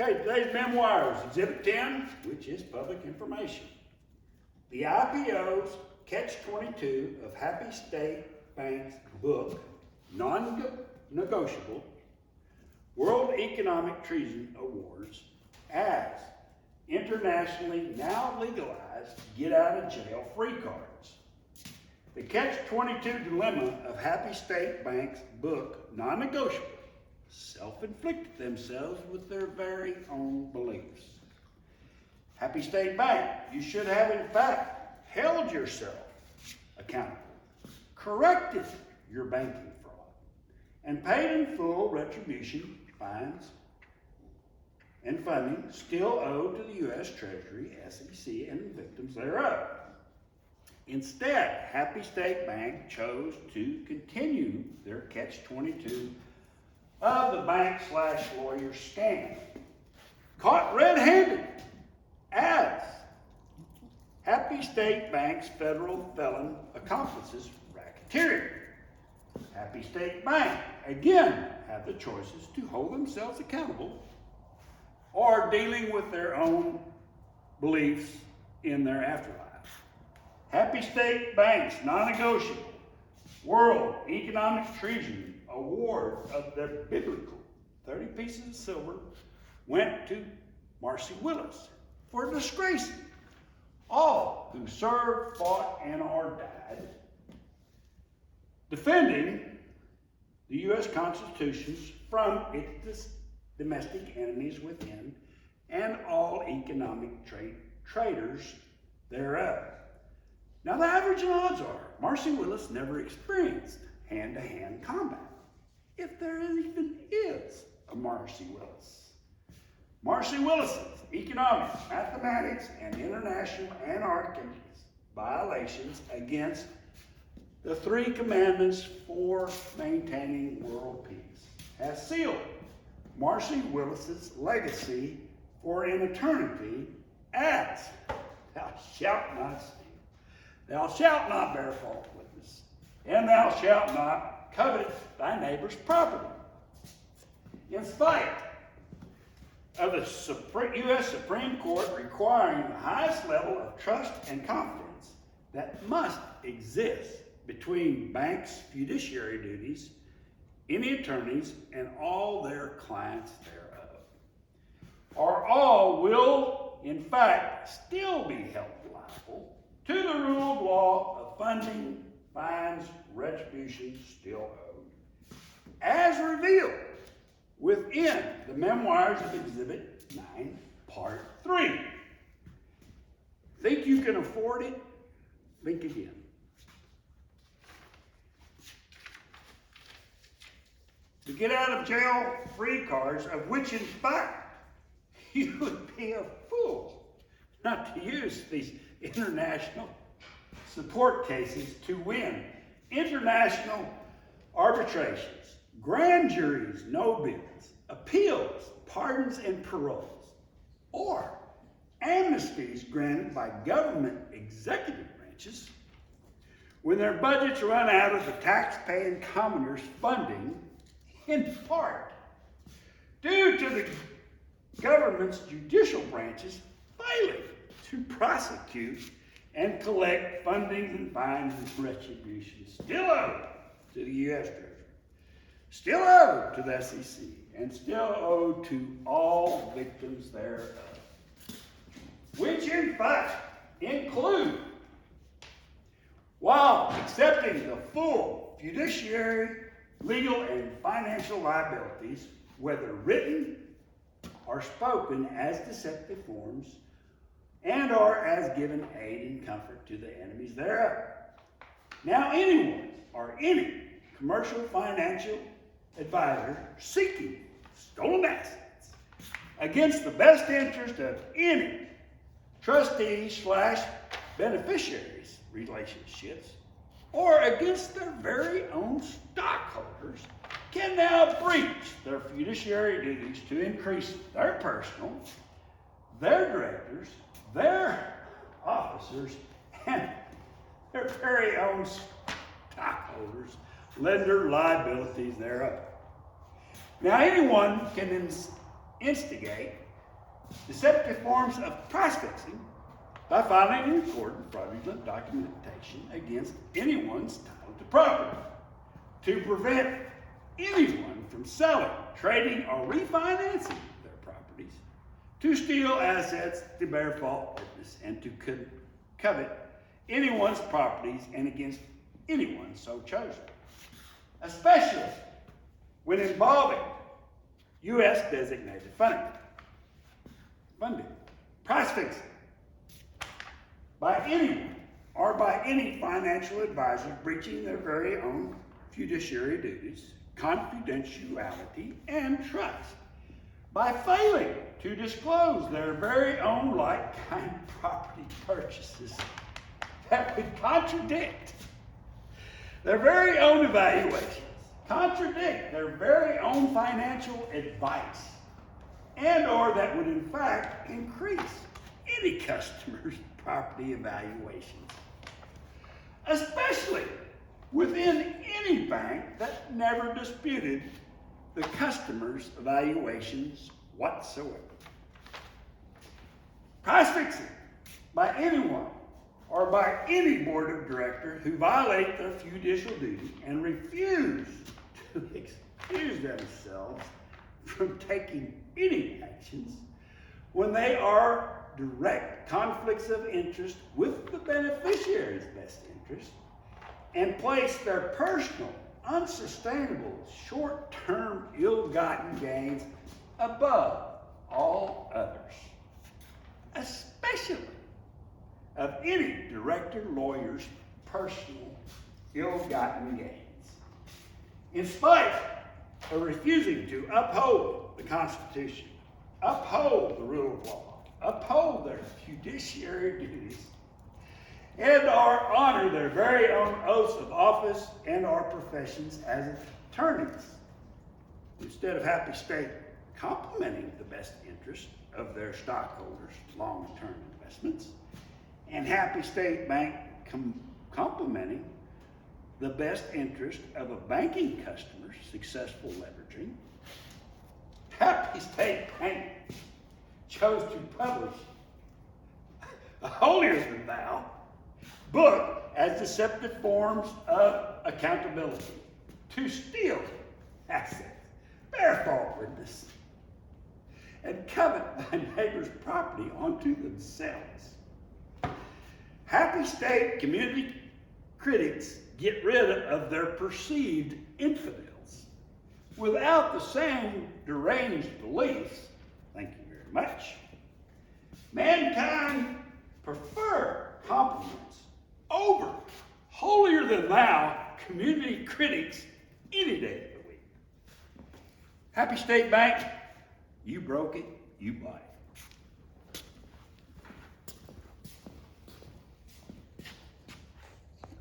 Okay, today's Memoirs, Exhibit 10, which is public information. The IPO's Catch-22 of Happy State Bank's book, Non-Negotiable, World Economic Treason Awards as internationally now legalized get-out-of-jail-free cards. The Catch-22 dilemma of Happy State Bank's book, Non-Negotiable, self-inflicted themselves with their very own beliefs. Happy State Bank, you should have in fact held yourself accountable, corrected your banking fraud, and paid in full retribution, fines, and funding still owed to the U.S. Treasury, SEC, and victims thereof. Instead, Happy State Bank chose to continue their Catch-22 of the bank/lawyer scam, caught red-handed as Happy State Bank's federal felon accomplices racketeering. Happy State Bank, again, had the choices to hold themselves accountable or dealing with their own beliefs in their afterlife. Happy State Bank's non-negotiable World Economic Treason Award of their biblical 30 pieces of silver went to Marcy Willis for disgracing all who served, fought, and or died defending the U.S. Constitution from its domestic enemies within and all economic traitors thereof. Now, the average odds are Marcy Willis never experienced hand-to-hand combat, if there even is a Marcy Willis. Marcy Willis's economics, mathematics, and international anarchy violations against the three commandments for maintaining world peace has sealed Marcy Willis's legacy for an eternity as thou shalt not steal, thou shalt not bear false witness, and thou shalt not covet thy neighbor's property. In spite of the U.S. Supreme Court requiring the highest level of trust and confidence that must exist between banks' fiduciary duties, any attorneys, and all their clients thereof, or all will, in fact, still be held liable to the rule of law of funding, fines, retribution still owed, as revealed within the Memoirs of Exhibit 9, Part 3. Think you can afford it? Think again. To get out of jail free cards, of which in fact you would be a fool not to use these international support cases to win international arbitrations, grand juries, no bids, appeals, pardons, and paroles, or amnesties granted by government executive branches when their budgets run out of the tax-paying commoners' funding, in part due to the government's judicial branches failing to prosecute and collect funding and fines and retribution still owed to the U.S. Treasury, still owed to the SEC, and still owed to all victims thereof, which in fact include, while accepting the full fiduciary, legal, and financial liabilities, whether written or spoken as deceptive forms, and or as given aid and comfort to the enemies thereof. Now, anyone or any commercial financial advisor seeking stolen assets against the best interest of any trustee/beneficiaries relationships or against their very own stockholders can now breach their fiduciary duties to increase their personal, their directors, their officers, and their very own stockholders' lender liabilities thereof. Now, anyone can instigate deceptive forms of price fixing by filing and recording fraudulent documentation against anyone's title to property to prevent anyone from selling, trading, or refinancing their properties, to steal assets, to bear false witness, and to covet anyone's properties and against anyone so chosen, especially when involving U.S. designated funding, price fixing by anyone or by any financial advisor breaching their very own fiduciary duties, confidentiality, and trust, by failing to disclose their very own like-kind property purchases that would contradict their very own evaluations, contradict their very own financial advice, and or that would in fact increase any customer's property evaluations, especially within any bank that never disputed the customer's evaluations whatsoever. Price fixing by anyone or by any board of directors who violate their fiducial duty and refuse to excuse themselves from taking any actions when they are direct conflicts of interest with the beneficiary's best interest, and place their personal, unsustainable, short-term, ill-gotten gains above all others, especially of any director lawyer's personal, ill-gotten gains, in spite of refusing to uphold the Constitution, uphold the rule of law, uphold their fiduciary duties, and or honor their very own oaths of office and or professions as attorneys. Instead of Happy State complementing the best interest of their stockholders' long-term investments, and Happy State Bank complementing the best interest of a banking customer's successful leveraging, Happy State Bank chose to publish a holier-than-thou book as deceptive forms of accountability, to steal assets, bear false witness, and covet thy neighbor's property onto themselves. Happy State community critics get rid of their perceived infidels without the same deranged beliefs. Thank you very much. Mankind prefer compliments over holier-than-thou community critics any day of the week. Happy State Bank, you broke it, you bought it.